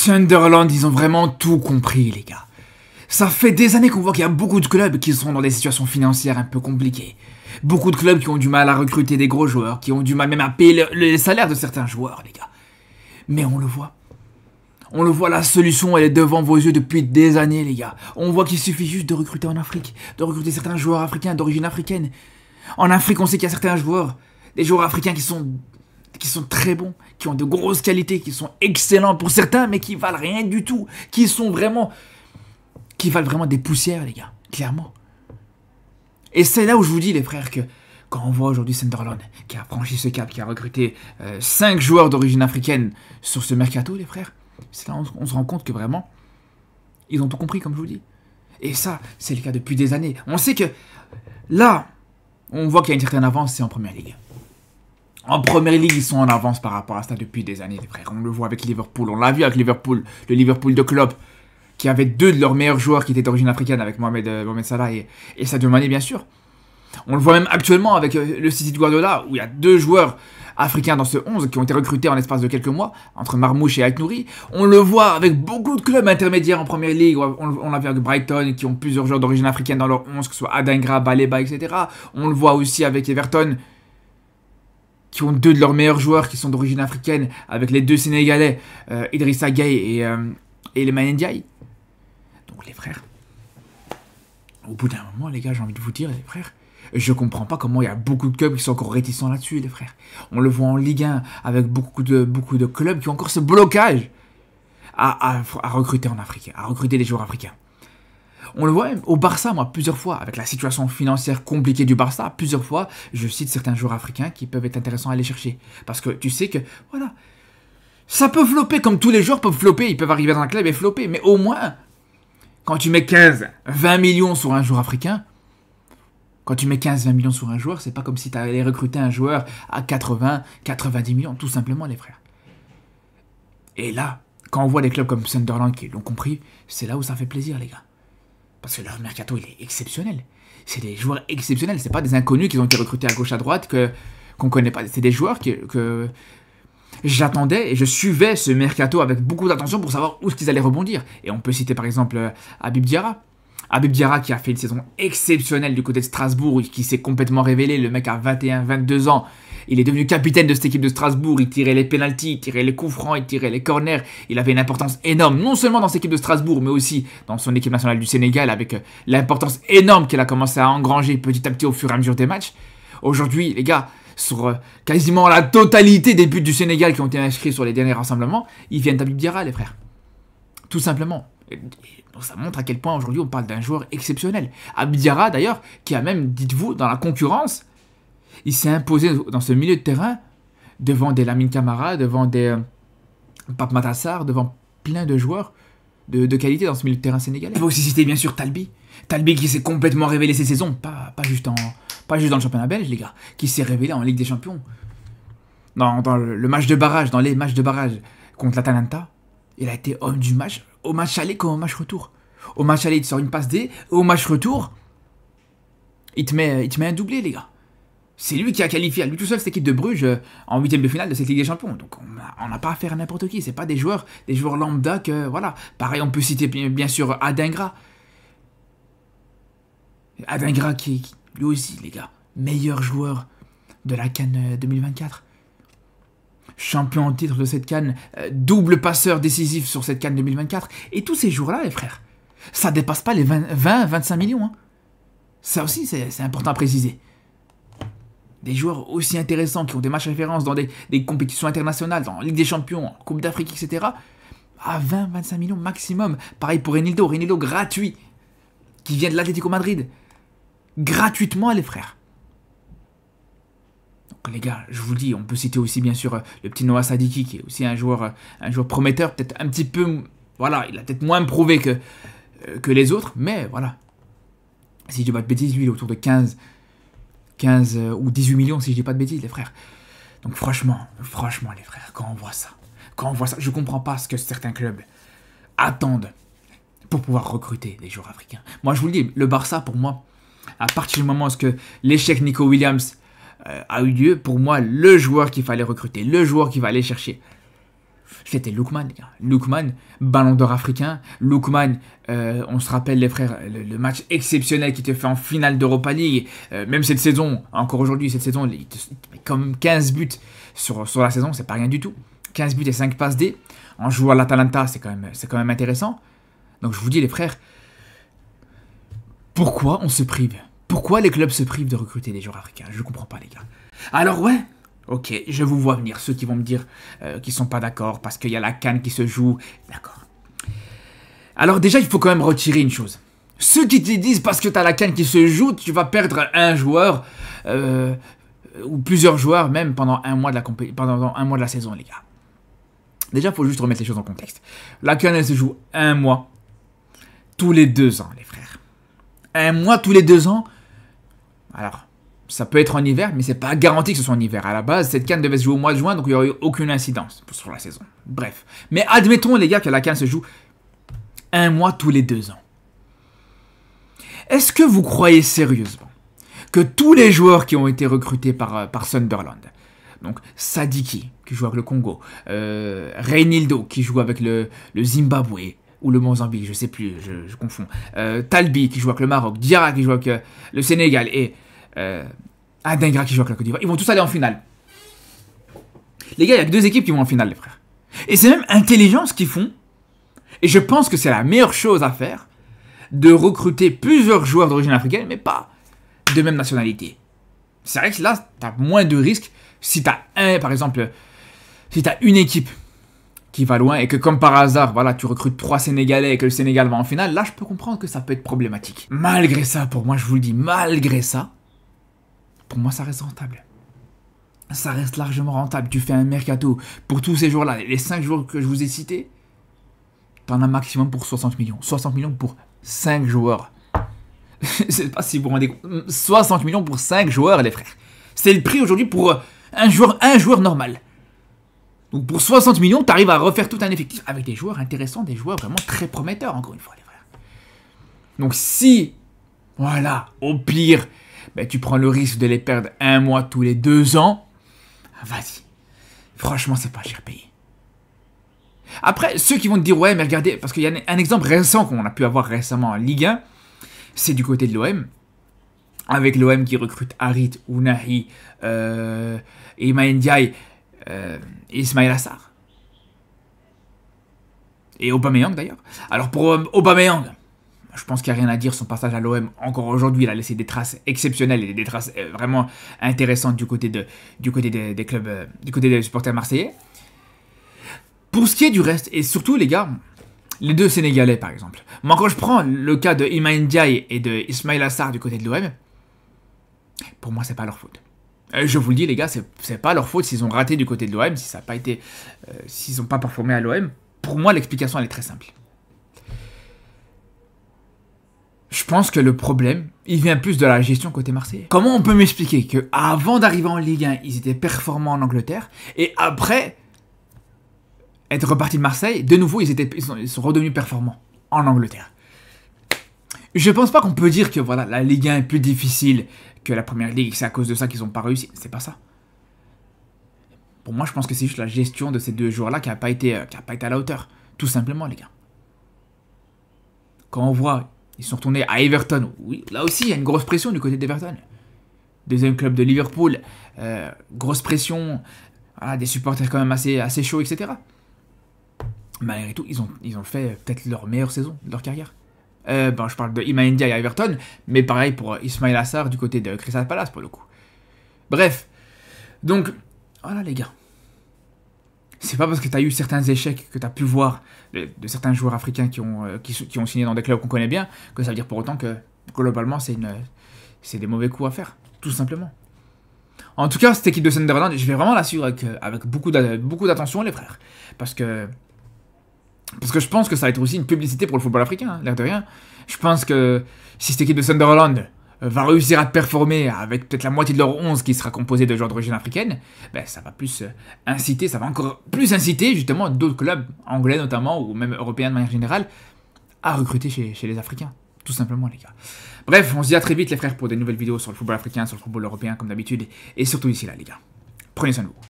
Sunderland, ils ont vraiment tout compris, les gars. Ça fait des années qu'on voit qu'il y a beaucoup de clubs qui sont dans des situations financières un peu compliquées. Beaucoup de clubs qui ont du mal à recruter des gros joueurs, qui ont du mal même à payer les salaires de certains joueurs, les gars. Mais on le voit. On le voit, la solution, elle est devant vos yeux depuis des années, les gars. On voit qu'il suffit juste de recruter en Afrique, de recruter certains joueurs africains d'origine africaine. En Afrique, on sait qu'il y a certains joueurs, des joueurs africains qui sont très bons, qui ont de grosses qualités, qui sont excellents pour certains, mais qui valent rien du tout, qui valent vraiment des poussières, les gars, clairement. Et c'est là où je vous dis, les frères, que quand on voit aujourd'hui Sunderland, qui a franchi ce cap, qui a recruté 5 joueurs d'origine africaine sur ce mercato, les frères, c'est là où on se rend compte que vraiment, ils ont tout compris, comme je vous dis. Et ça, c'est le cas depuis des années. On sait que là, on voit qu'il y a une certaine avance, c'est en Première Ligue. En Première Ligue, ils sont en avance par rapport à ça depuis des années, les frères. On le voit avec Liverpool, on l'a vu avec Liverpool, le Liverpool de Klopp, qui avait 2 de leurs meilleurs joueurs qui étaient d'origine africaine avec Mohamed Salah et Sadio Mané, bien sûr. On le voit même actuellement avec le City de Guardiola, où il y a 2 joueurs africains dans ce 11 qui ont été recrutés en l'espace de quelques mois, entre Marmouche et Aït-Nouri. On le voit avec beaucoup de clubs intermédiaires en Première Ligue. On l'a vu avec Brighton, qui ont plusieurs joueurs d'origine africaine dans leur 11, que ce soit Adingra, Baleba, etc. On le voit aussi avec Everton, qui ont 2 de leurs meilleurs joueurs qui sont d'origine africaine, avec les 2 Sénégalais, Idrissa Gueye et Iliman Ndiaye. Donc les frères, au bout d'un moment, les gars, j'ai envie de vous dire, les frères, je comprends pas comment il y a beaucoup de clubs qui sont encore réticents là-dessus, les frères. On le voit en Ligue 1 avec beaucoup de clubs qui ont encore ce blocage à recruter en Afrique, à recruter des joueurs africains. On le voit même au Barça, moi, plusieurs fois, avec la situation financière compliquée du Barça, plusieurs fois, je cite certains joueurs africains qui peuvent être intéressants à aller chercher. Parce que tu sais que, voilà, ça peut flopper, comme tous les joueurs peuvent flopper, ils peuvent arriver dans un club et flopper, mais au moins, quand tu mets 15, 20 millions sur un joueur africain, quand tu mets 15-20 millions sur un joueur, c'est pas comme si tu allais recruter un joueur à 80, 90 millions, tout simplement, les frères. Et là, quand on voit des clubs comme Sunderland qui l'ont compris, c'est là où ça fait plaisir, les gars. Parce que leur mercato, il est exceptionnel. C'est des joueurs exceptionnels. C'est pas des inconnus qui ont été recrutés à gauche, à droite, qu'on connaît pas. C'est des joueurs que j'attendais et je suivais ce mercato avec beaucoup d'attention pour savoir où est-ce qu'ils allaient rebondir. Et on peut citer par exemple Habib Diarra. Habib Diarra qui a fait une saison exceptionnelle du côté de Strasbourg, qui s'est complètement révélé. Le mec a 21, 22 ans. Il est devenu capitaine de cette équipe de Strasbourg. Il tirait les pénaltys, il tirait les coups francs, il tirait les corners. Il avait une importance énorme, non seulement dans cette équipe de Strasbourg, mais aussi dans son équipe nationale du Sénégal, avec l'importance énorme qu'elle a commencé à engranger petit à petit au fur et à mesure des matchs. Aujourd'hui, les gars, sur quasiment la totalité des buts du Sénégal qui ont été inscrits sur les derniers rassemblements, ils viennent d'Habib Diarra, les frères. Tout simplement. Donc ça montre à quel point aujourd'hui on parle d'un joueur exceptionnel. Habib Diarra, d'ailleurs, qui a même, dites-vous, dans la concurrence, il s'est imposé dans ce milieu de terrain devant des Lamine Camara, devant des Pape Matar, devant plein de joueurs de qualité dans ce milieu de terrain sénégalais. Il faut aussi citer bien sûr Talbi. Talbi qui s'est complètement révélé cette saison, pas juste dans le championnat belge, les gars, qui s'est révélé en Ligue des Champions. Dans le match de barrage, dans les matchs de barrage contre l'Atalanta, il a été homme du match, au match aller comme au match retour. Au match aller, il te sort une passe D, au match retour, il te met un doublé, les gars. C'est lui qui a qualifié à lui tout seul cette équipe de Bruges en 8e de finale de cette Ligue des Champions. Donc on n'a pas affaire à n'importe qui. C'est pas des joueurs lambda que, voilà. Pareil, on peut citer bien sûr Adingra. Adingra qui lui aussi, les gars, meilleur joueur de la CAN 2024. Champion en titre de cette CAN, double passeur décisif sur cette CAN 2024. Et tous ces joueurs-là, les frères, ça dépasse pas les 20-25 millions. Hein. Ça aussi, c'est important à préciser. Des joueurs aussi intéressants qui ont des matchs références dans des compétitions internationales, dans Ligue des Champions, Coupe d'Afrique, etc. À 20-25 millions maximum. Pareil pour Renildo. Renildo gratuit. Qui vient de l'Atlético Madrid. Gratuitement, les frères. Donc les gars, je vous dis, on peut citer aussi bien sûr le petit Noah Sadiki, qui est aussi un joueur prometteur, peut-être un petit peu... Voilà, il a peut-être moins prouvé que les autres, mais voilà. Si je dis pas de bêtises, lui, il est autour de 15 ou 18 millions, si je dis pas de bêtises, les frères. Donc franchement, les frères, quand on voit ça, je comprends pas ce que certains clubs attendent pour pouvoir recruter des joueurs africains. Moi, je vous le dis, le Barça, pour moi, à partir du moment où l'échec Nico Williams a eu lieu, pour moi, le joueur qu'il fallait recruter, le joueur qu'il va aller chercher C'était Lookman, les gars. Lookman, ballon d'or africain. Lookman, on se rappelle les frères, le match exceptionnel qui te fait en finale d'Europa League. Même cette saison, encore aujourd'hui, cette saison, il te met comme 15 buts sur la saison, c'est pas rien du tout. 15 buts et 5 passes D. En jouant à l'Atalanta, c'est quand même intéressant. Donc je vous dis les frères, pourquoi on se prive? Pourquoi les clubs se privent de recruter des joueurs africains? Je comprends pas les gars. Alors ouais, ok, je vous vois venir, ceux qui vont me dire qu'ils sont pas d'accord parce qu'il y a la CAN qui se joue. D'accord. Alors déjà, il faut quand même retirer une chose. Ceux qui te disent parce que tu as la CAN qui se joue, tu vas perdre un joueur ou plusieurs joueurs même pendant un mois de la saison les gars. Déjà, il faut juste remettre les choses en contexte. La CAN, elle se joue un mois tous les 2 ans, les frères. Un mois tous les 2 ans. Alors, ça peut être en hiver, mais c'est pas garanti que ce soit en hiver. À la base, cette CAN devait se jouer au mois de juin, donc il n'y aurait eu aucune incidence sur la saison. Bref. Mais admettons, les gars, que la CAN se joue un mois tous les 2 ans. Est-ce que vous croyez sérieusement que tous les joueurs qui ont été recrutés par Sunderland, donc Sadiki, qui joue avec le Congo, Reinildo, qui joue avec le Zimbabwe, ou le Mozambique, je sais plus, je confonds, Talbi, qui joue avec le Maroc, Diarra, qui joue avec le Sénégal, et Adingra, qui joue avec la Côte d'Ivoire, ils vont tous aller en finale. Les gars, il y a que 2 équipes qui vont en finale, les frères. Et c'est même intelligent ce qu'ils font, et je pense que c'est la meilleure chose à faire, de recruter plusieurs joueurs d'origine africaine, mais pas de même nationalité. C'est vrai que là, tu as moins de risques si tu as par exemple, si tu as une équipe qui va loin et que comme par hasard, voilà, tu recrutes 3 Sénégalais et que le Sénégal va en finale, là, je peux comprendre que ça peut être problématique. Malgré ça, pour moi, je vous le dis, malgré ça, pour moi, ça reste rentable. Ça reste largement rentable. Tu fais un mercato pour tous ces joueurs-là, les 5 joueurs que je vous ai cités, tu en as maximum pour 60 millions. 60 millions pour 5 joueurs. Je sais pas si vous vous rendez compte. 60 millions pour 5 joueurs, les frères. C'est le prix aujourd'hui pour un joueur normal. Donc pour 60 millions, tu arrives à refaire tout un effectif avec des joueurs intéressants, des joueurs vraiment très prometteurs, encore une fois, les frères. Donc si, voilà, au pire, ben, tu prends le risque de les perdre un mois tous les 2 ans, vas-y. Franchement, c'est pas cher payé. Après, ceux qui vont te dire, ouais, mais regardez, parce qu'il y a un exemple récent qu'on a pu avoir récemment en Ligue 1, c'est du côté de l'OM. Avec l'OM qui recrute Harit, Ounahi, Iliman Ndiaye, et Ismaïla Assar. Et Aubameyang d'ailleurs. Alors pour Aubameyang, je pense qu'il n'y a rien à dire. Son passage à l'OM, encore aujourd'hui, il a laissé des traces exceptionnelles et des traces vraiment intéressantes du côté des clubs, du côté des supporters marseillais. Pour ce qui est du reste, et surtout les gars, les 2 Sénégalais par exemple. Moi quand je prends le cas de Iliman Ndiaye et de Ismaïla Assar du côté de l'OM, pour moi c'est pas leur faute. Je vous le dis les gars, c'est pas leur faute s'ils ont raté du côté de l'OM, si ça n'a pas été, s'ils n'ont pas performé à l'OM. Pour moi l'explication elle est très simple. Je pense que le problème, il vient plus de la gestion côté marseillais. Comment on peut m'expliquer qu'avant d'arriver en Ligue 1, ils étaient performants en Angleterre, et après être repartis de Marseille, de nouveau ils sont redevenus performants en Angleterre. Je pense pas qu'on peut dire que voilà, la Ligue 1 est plus difficile que la Première Ligue, c'est à cause de ça qu'ils n'ont pas réussi. C'est pas ça. Pour moi, je pense que c'est juste la gestion de ces 2 joueurs-là qui n'a pas été à la hauteur. Tout simplement, les gars. Quand on voit, ils sont retournés à Everton. Oui, là aussi, il y a une grosse pression du côté d'Everton. Deuxième club de Liverpool. Grosse pression. Voilà, des supporters quand même assez chauds, etc. Malgré tout, ils ont fait peut-être leur meilleure saison de leur carrière. Je parle de Iliman Ndiaye à Everton, mais pareil pour Ismaïla Assar du côté de Crystal Palace pour le coup. Bref, donc, voilà les gars. C'est pas parce que tu as eu certains échecs que tu as pu voir de certains joueurs africains qui ont signé dans des clubs qu'on connaît bien, que ça veut dire pour autant que globalement c'est des mauvais coups à faire, tout simplement. En tout cas, cette équipe de Sunderland, je vais vraiment la suivre avec beaucoup d'attention les frères, parce que je pense que ça va être aussi une publicité pour le football africain, hein, l'air de rien. Je pense que si cette équipe de Sunderland va réussir à performer avec peut-être la moitié de leur 11 qui sera composée de joueurs d'origine africaine, ben ça va plus inciter, ça va encore plus inciter justement d'autres clubs, anglais notamment, ou même européens de manière générale, à recruter chez les Africains. Tout simplement les gars. Bref, on se dit à très vite les frères pour des nouvelles vidéos sur le football africain, sur le football européen comme d'habitude, et surtout ici là les gars. Prenez soin de vous.